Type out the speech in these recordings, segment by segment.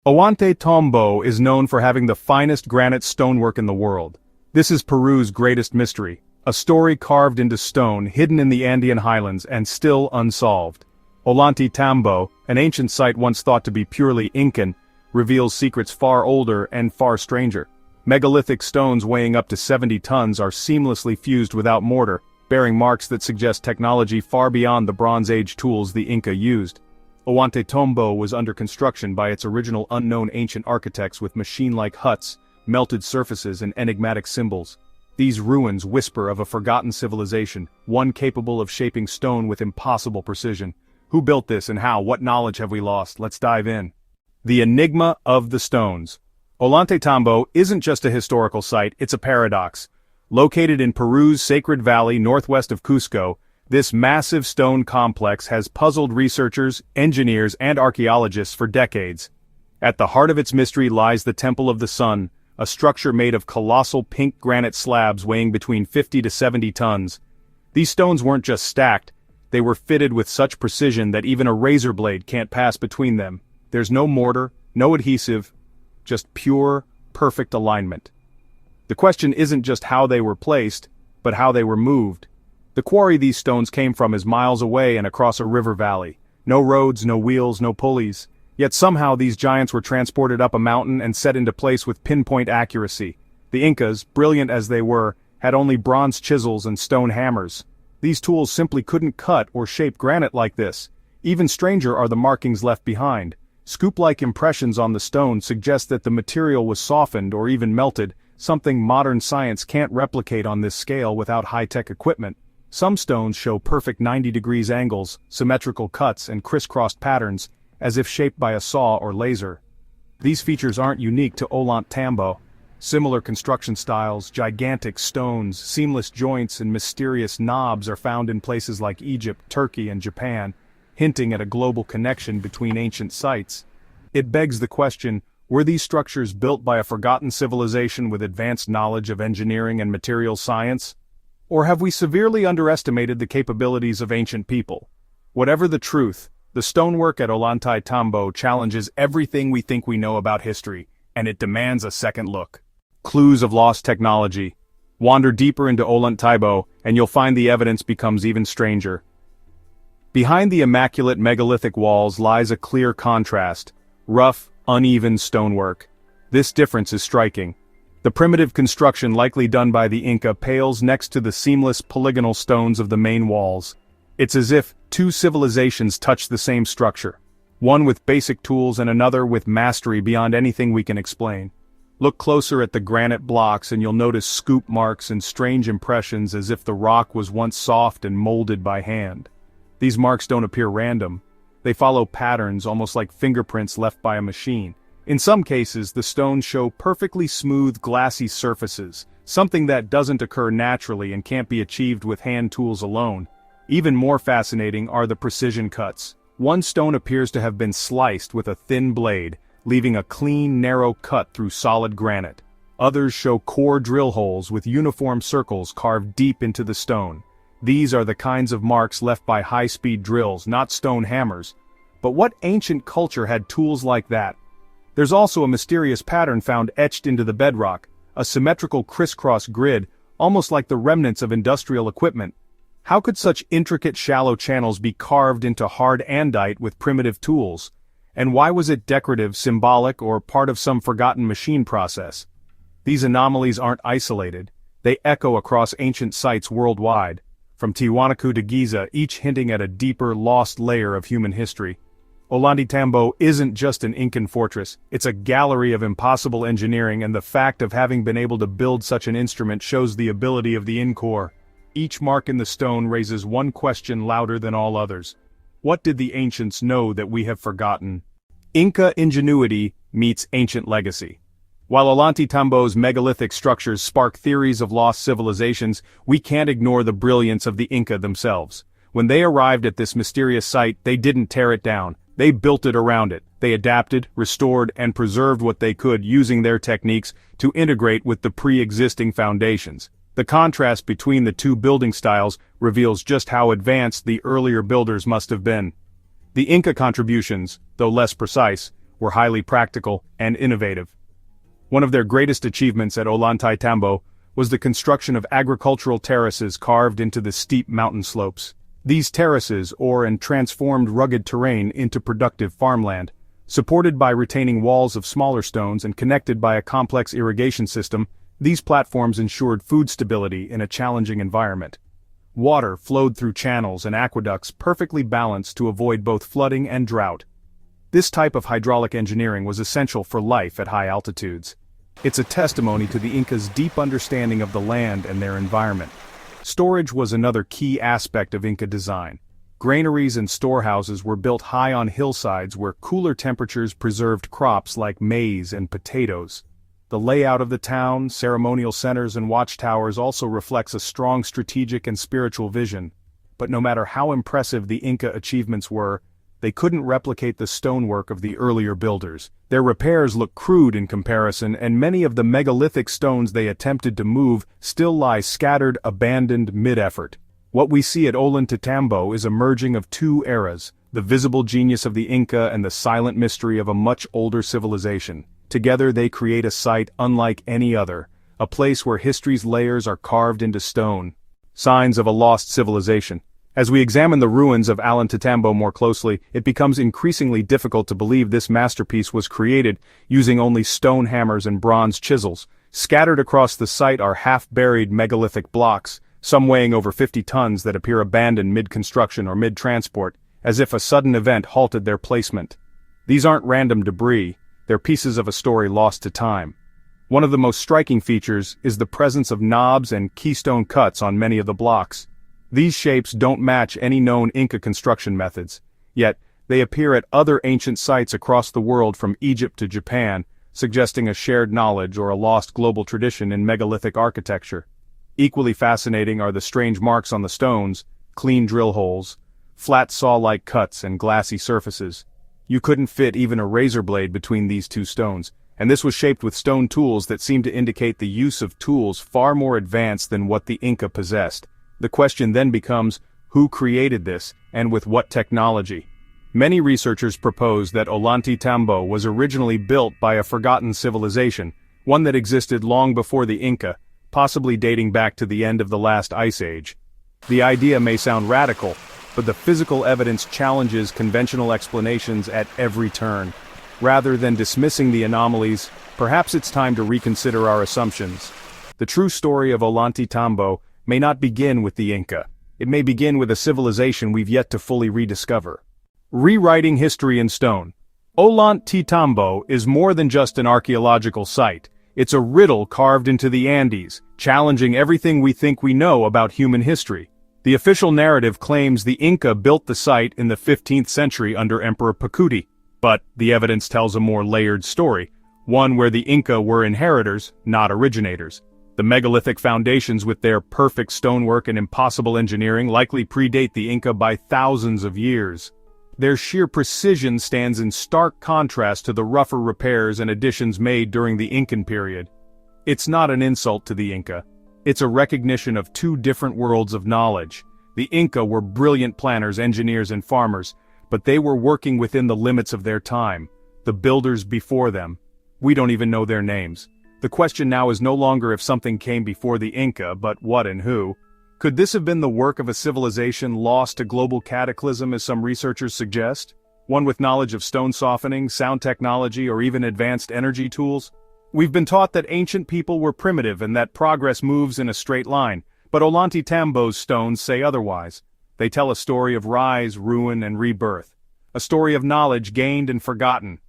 Ollantaytambo is known for having the finest granite stonework in the world. This is Peru's greatest mystery, a story carved into stone hidden in the Andean highlands and still unsolved. Ollantaytambo, an ancient site once thought to be purely Incan, reveals secrets far older and far stranger. Megalithic stones weighing up to 70 tons are seamlessly fused without mortar, bearing marks that suggest technology far beyond the Bronze Age tools the Inca used. Ollantaytambo was under construction by its original unknown ancient architects with machine-like huts, melted surfaces and enigmatic symbols. These ruins whisper of a forgotten civilization, one capable of shaping stone with impossible precision. Who built this and how? What knowledge have we lost? Let's dive in. The Enigma of the Stones. Ollantaytambo isn't just a historical site, it's a paradox. Located in Peru's Sacred Valley northwest of Cusco, this massive stone complex has puzzled researchers, engineers, and archaeologists for decades. At the heart of its mystery lies the Temple of the Sun, a structure made of colossal pink granite slabs weighing between 50 to 70 tons. These stones weren't just stacked, they were fitted with such precision that even a razor blade can't pass between them. There's no mortar, no adhesive, just pure, perfect alignment. The question isn't just how they were placed, but how they were moved. The quarry these stones came from is miles away and across a river valley. No roads, no wheels, no pulleys. Yet somehow these giants were transported up a mountain and set into place with pinpoint accuracy. The Incas, brilliant as they were, had only bronze chisels and stone hammers. These tools simply couldn't cut or shape granite like this. Even stranger are the markings left behind. Scoop-like impressions on the stone suggest that the material was softened or even melted, something modern science can't replicate on this scale without high-tech equipment. Some stones show perfect 90 degrees angles, symmetrical cuts, and crisscrossed patterns, as if shaped by a saw or laser. These features aren't unique to Ollantaytambo. Similar construction styles, gigantic stones, seamless joints, and mysterious knobs are found in places like Egypt, Turkey, and Japan, hinting at a global connection between ancient sites. It begs the question, were these structures built by a forgotten civilization with advanced knowledge of engineering and material science? Or have we severely underestimated the capabilities of ancient people? Whatever the truth, the stonework at Ollantaytambo challenges everything we think we know about history, and it demands a second look. Clues of lost technology. Wander deeper into Ollantaytambo, and you'll find the evidence becomes even stranger. Behind the immaculate megalithic walls lies a clear contrast: rough, uneven stonework. This difference is striking. The primitive construction likely done by the Inca pales next to the seamless polygonal stones of the main walls. It's as if two civilizations touch the same structure, one with basic tools and another with mastery beyond anything we can explain. Look closer at the granite blocks and you'll notice scoop marks and strange impressions as if the rock was once soft and molded by hand. These marks don't appear random. They follow patterns almost like fingerprints left by a machine. In some cases, the stones show perfectly smooth, glassy surfaces, something that doesn't occur naturally and can't be achieved with hand tools alone. Even more fascinating are the precision cuts. One stone appears to have been sliced with a thin blade, leaving a clean, narrow cut through solid granite. Others show core drill holes with uniform circles carved deep into the stone. These are the kinds of marks left by high-speed drills, not stone hammers. But what ancient culture had tools like that? There's also a mysterious pattern found etched into the bedrock, a symmetrical crisscross grid, almost like the remnants of industrial equipment. How could such intricate shallow channels be carved into hard andite with primitive tools? And why was it decorative, symbolic, or part of some forgotten machine process? These anomalies aren't isolated. They echo across ancient sites worldwide, from Tiwanaku to Giza, each hinting at a deeper, lost layer of human history. Ollantaytambo isn't just an Incan fortress, it's a gallery of impossible engineering, and the fact of having been able to build such an instrument shows the ability of the Inca. Each mark in the stone raises one question louder than all others. What did the ancients know that we have forgotten? Inca ingenuity meets ancient legacy. While Ollantaytambo's megalithic structures spark theories of lost civilizations, we can't ignore the brilliance of the Inca themselves. When they arrived at this mysterious site, they didn't tear it down. They built it around it. They adapted, restored, and preserved what they could using their techniques to integrate with the pre-existing foundations. The contrast between the two building styles reveals just how advanced the earlier builders must have been. The Inca contributions, though less precise, were highly practical and innovative. One of their greatest achievements at Ollantaytambo was the construction of agricultural terraces carved into the steep mountain slopes. These terraces transformed rugged terrain into productive farmland. Supported by retaining walls of smaller stones and connected by a complex irrigation system, these platforms ensured food stability in a challenging environment. Water flowed through channels and aqueducts perfectly balanced to avoid both flooding and drought. This type of hydraulic engineering was essential for life at high altitudes. It's a testimony to the Incas' deep understanding of the land and their environment. Storage was another key aspect of Inca design. Granaries and storehouses were built high on hillsides where cooler temperatures preserved crops like maize and potatoes. The layout of the town, ceremonial centers and watchtowers also reflects a strong strategic and spiritual vision. But no matter how impressive the Inca achievements were, they couldn't replicate the stonework of the earlier builders. Their repairs look crude in comparison, and many of the megalithic stones they attempted to move still lie scattered, abandoned mid-effort. What we see at Ollantaytambo is a merging of two eras, the visible genius of the Inca and the silent mystery of a much older civilization. Together they create a site unlike any other, a place where history's layers are carved into stone. Signs of a lost civilization. As we examine the ruins of Ollantaytambo more closely, it becomes increasingly difficult to believe this masterpiece was created using only stone hammers and bronze chisels. Scattered across the site are half-buried megalithic blocks, some weighing over 50 tons that appear abandoned mid-construction or mid-transport, as if a sudden event halted their placement. These aren't random debris, they're pieces of a story lost to time. One of the most striking features is the presence of knobs and keystone cuts on many of the blocks. These shapes don't match any known Inca construction methods, yet they appear at other ancient sites across the world from Egypt to Japan, suggesting a shared knowledge or a lost global tradition in megalithic architecture. Equally fascinating are the strange marks on the stones, clean drill holes, flat saw-like cuts and glassy surfaces. You couldn't fit even a razor blade between these two stones, and this was shaped with stone tools that seem to indicate the use of tools far more advanced than what the Inca possessed. The question then becomes, who created this, and with what technology? Many researchers propose that Ollantaytambo was originally built by a forgotten civilization, one that existed long before the Inca, possibly dating back to the end of the last ice age. The idea may sound radical, but the physical evidence challenges conventional explanations at every turn. Rather than dismissing the anomalies, perhaps it's time to reconsider our assumptions. The true story of Ollantaytambo may not begin with the Inca. It may begin with a civilization we've yet to fully rediscover. Rewriting history in stone. Ollantaytambo is more than just an archaeological site. It's a riddle carved into the Andes, challenging everything we think we know about human history. The official narrative claims the Inca built the site in the 15th century under Emperor Pacuti, but the evidence tells a more layered story, one where the Inca were inheritors, not originators. The megalithic foundations with their perfect stonework and impossible engineering likely predate the Inca by thousands of years. Their sheer precision stands in stark contrast to the rougher repairs and additions made during the Incan period. It's not an insult to the Inca. It's a recognition of two different worlds of knowledge. The Inca were brilliant planners, engineers, and farmers, but they were working within the limits of their time. The builders before them, we don't even know their names. The question now is no longer if something came before the Inca, but what and who. Could this have been the work of a civilization lost to global cataclysm as some researchers suggest? One with knowledge of stone softening, sound technology, or even advanced energy tools? We've been taught that ancient people were primitive and that progress moves in a straight line, but Ollantaytambo's stones say otherwise. They tell a story of rise, ruin, and rebirth. A story of knowledge gained and forgotten.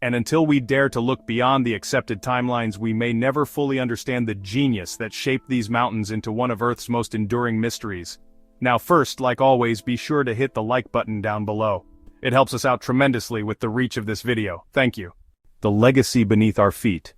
And until we dare to look beyond the accepted timelines, we may never fully understand the genius that shaped these mountains into one of Earth's most enduring mysteries. Now first, like always, be sure to hit the like button down below. It helps us out tremendously with the reach of this video. Thank you. The legacy beneath our feet.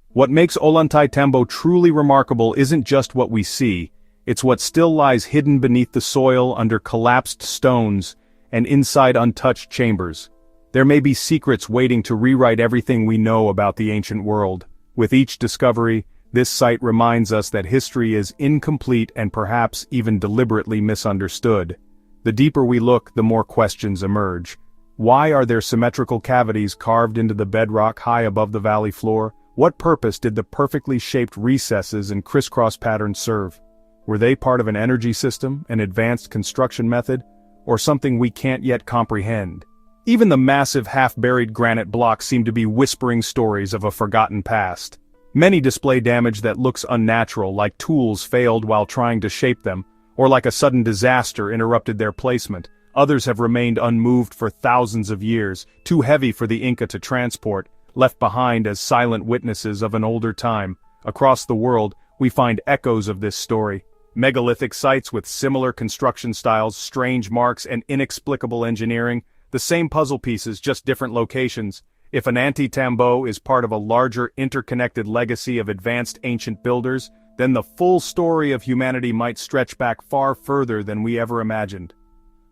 What makes Ollantaytambo truly remarkable isn't just what we see, it's what still lies hidden beneath the soil under collapsed stones and inside untouched chambers. There may be secrets waiting to rewrite everything we know about the ancient world. With each discovery, this site reminds us that history is incomplete and perhaps even deliberately misunderstood. The deeper we look, the more questions emerge. Why are there symmetrical cavities carved into the bedrock high above the valley floor? What purpose did the perfectly shaped recesses and crisscross patterns serve? Were they part of an energy system, an advanced construction method, or something we can't yet comprehend? Even the massive half-buried granite blocks seem to be whispering stories of a forgotten past. Many display damage that looks unnatural, like tools failed while trying to shape them, or like a sudden disaster interrupted their placement. Others have remained unmoved for thousands of years, too heavy for the Inca to transport, left behind as silent witnesses of an older time. Across the world, we find echoes of this story. Megalithic sites with similar construction styles, strange marks, and inexplicable engineering. The same puzzle pieces, just different locations. If Ollantaytambo is part of a larger interconnected legacy of advanced ancient builders, then the full story of humanity might stretch back far further than we ever imagined.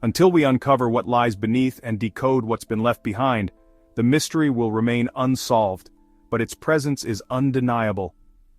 Until we uncover what lies beneath and decode what's been left behind, the mystery will remain unsolved, but its presence is undeniable,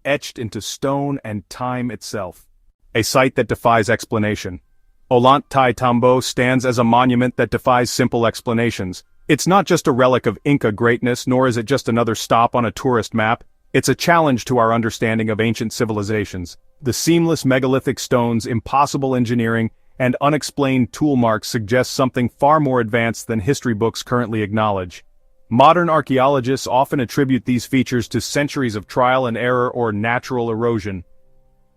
etched into stone and time itself. A site that defies explanation. Ollantaytambo stands as a monument that defies simple explanations. It's not just a relic of Inca greatness, nor is it just another stop on a tourist map. It's a challenge to our understanding of ancient civilizations. The seamless megalithic stones, impossible engineering, and unexplained tool marks suggest something far more advanced than history books currently acknowledge. Modern archaeologists often attribute these features to centuries of trial and error or natural erosion.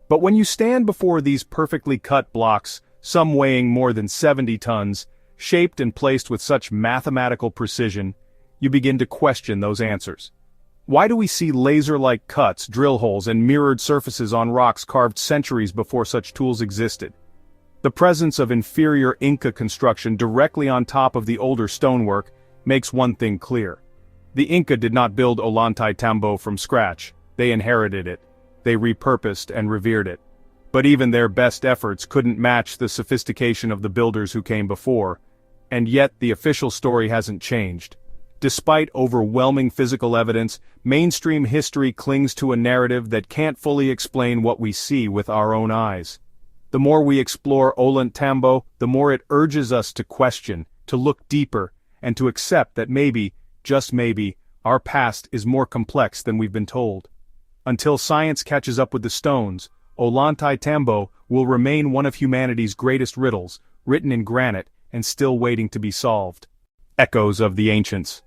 But when you stand before these perfectly cut blocks, some weighing more than 70 tons, shaped and placed with such mathematical precision, you begin to question those answers. Why do we see laser-like cuts, drill holes, and mirrored surfaces on rocks carved centuries before such tools existed? The presence of inferior Inca construction directly on top of the older stonework makes one thing clear. The Inca did not build Ollantaytambo from scratch. They inherited it. They repurposed and revered it. But even their best efforts couldn't match the sophistication of the builders who came before. And yet the official story hasn't changed. Despite overwhelming physical evidence, mainstream history clings to a narrative that can't fully explain what we see with our own eyes. The more we explore Ollantaytambo, the more it urges us to question, to look deeper, and to accept that maybe, just maybe, our past is more complex than we've been told. Until science catches up with the stones, Ollantaytambo will remain one of humanity's greatest riddles, written in granite and still waiting to be solved. Echoes of the ancients.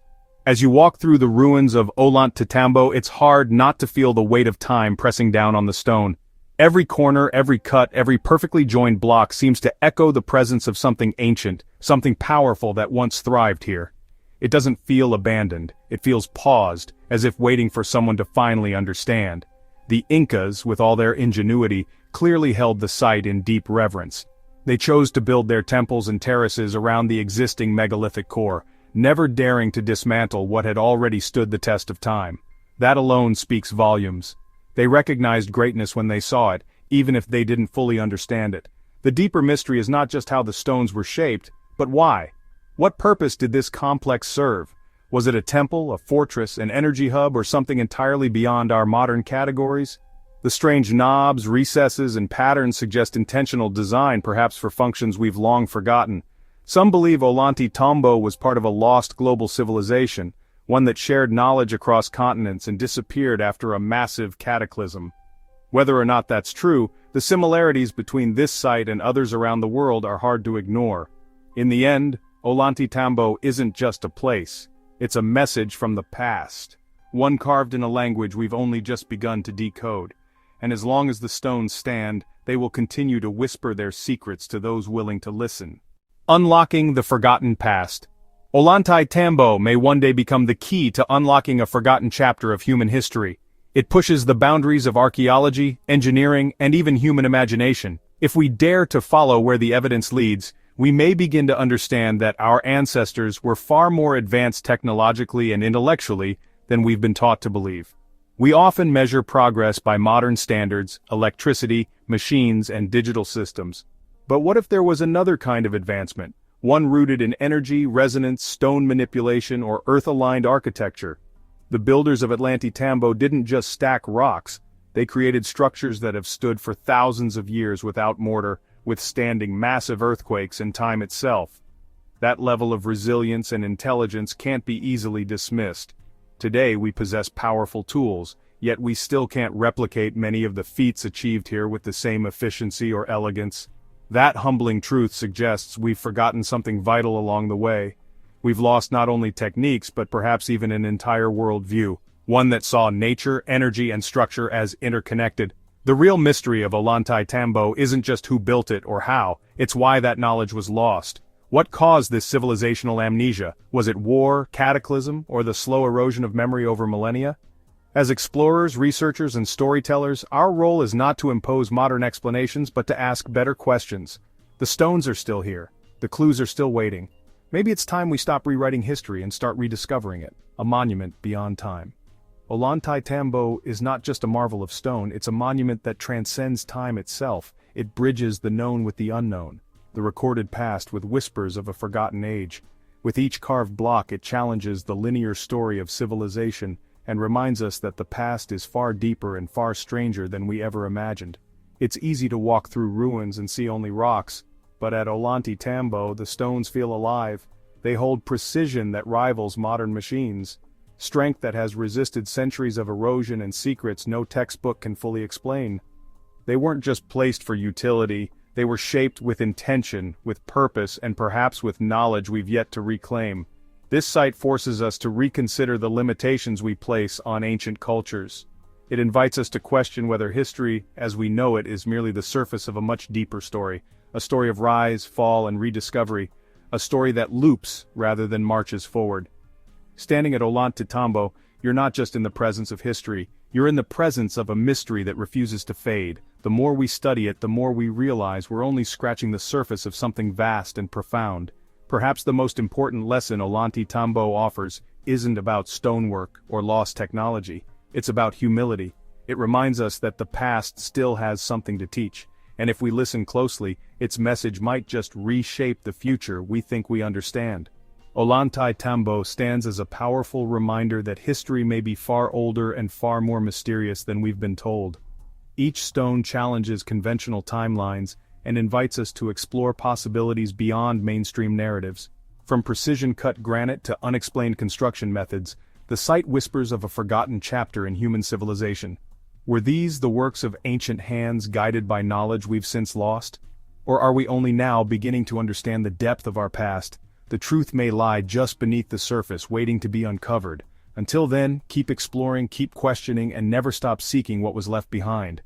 As you walk through the ruins of Ollantaytambo, it's hard not to feel the weight of time pressing down on the stone. Every corner, every cut, every perfectly joined block seems to echo the presence of something ancient, something powerful that once thrived here. It doesn't feel abandoned, it feels paused, as if waiting for someone to finally understand. The Incas, with all their ingenuity, clearly held the site in deep reverence. They chose to build their temples and terraces around the existing megalithic core, never daring to dismantle what had already stood the test of time. That alone speaks volumes. They recognized greatness when they saw it, even if they didn't fully understand it. The deeper mystery is not just how the stones were shaped, but why. What purpose did this complex serve? Was it a temple, a fortress, an energy hub, or something entirely beyond our modern categories? The strange knobs, recesses, and patterns suggest intentional design, perhaps for functions we've long forgotten. Some believe Ollantaytambo was part of a lost global civilization, one that shared knowledge across continents and disappeared after a massive cataclysm. Whether or not that's true, the similarities between this site and others around the world are hard to ignore. In the end, Ollantaytambo isn't just a place. It's a message from the past, one carved in a language we've only just begun to decode. And as long as the stones stand, they will continue to whisper their secrets to those willing to listen. Unlocking the forgotten past. Ollantaytambo may one day become the key to unlocking a forgotten chapter of human history. It pushes the boundaries of archaeology, engineering, and even human imagination. If we dare to follow where the evidence leads, we may begin to understand that our ancestors were far more advanced technologically and intellectually than we've been taught to believe. We often measure progress by modern standards, electricity, machines, and digital systems. But what if there was another kind of advancement, one rooted in energy, resonance, stone manipulation, or earth-aligned architecture? The builders of Ollantaytambo didn't just stack rocks, they created structures that have stood for thousands of years without mortar, withstanding massive earthquakes and time itself. That level of resilience and intelligence can't be easily dismissed. Today we possess powerful tools, yet we still can't replicate many of the feats achieved here with the same efficiency or elegance. That humbling truth suggests we've forgotten something vital along the way. We've lost not only techniques but perhaps even an entire worldview, one that saw nature, energy, and structure as interconnected. The real mystery of Ollantaytambo isn't just who built it or how, it's why that knowledge was lost. What caused this civilizational amnesia? Was it war, cataclysm, or the slow erosion of memory over millennia? As explorers, researchers, and storytellers, our role is not to impose modern explanations but to ask better questions. The stones are still here. The clues are still waiting. Maybe it's time we stop rewriting history and start rediscovering it, a monument beyond time. Ollantaytambo is not just a marvel of stone, it's a monument that transcends time itself. It bridges the known with the unknown, the recorded past with whispers of a forgotten age. With each carved block it challenges the linear story of civilization, and reminds us that the past is far deeper and far stranger than we ever imagined. It's easy to walk through ruins and see only rocks, but at Ollantaytambo the stones feel alive. They hold precision that rivals modern machines, strength that has resisted centuries of erosion and secrets no textbook can fully explain. They weren't just placed for utility, they were shaped with intention, with purpose, and perhaps with knowledge we've yet to reclaim. This site forces us to reconsider the limitations we place on ancient cultures. It invites us to question whether history, as we know it, is merely the surface of a much deeper story, a story of rise, fall, and rediscovery, a story that loops rather than marches forward. Standing at Ollantaytambo, you're not just in the presence of history, you're in the presence of a mystery that refuses to fade. The more we study it, the more we realize we're only scratching the surface of something vast and profound. Perhaps the most important lesson Ollantaytambo offers isn't about stonework or lost technology, it's about humility. It reminds us that the past still has something to teach, and if we listen closely, its message might just reshape the future we think we understand. Ollantaytambo stands as a powerful reminder that history may be far older and far more mysterious than we've been told. Each stone challenges conventional timelines and invites us to explore possibilities beyond mainstream narratives. From precision-cut granite to unexplained construction methods, the site whispers of a forgotten chapter in human civilization. Were these the works of ancient hands guided by knowledge we've since lost? Or are we only now beginning to understand the depth of our past? The truth may lie just beneath the surface, waiting to be uncovered. Until then, keep exploring, keep questioning, and never stop seeking what was left behind.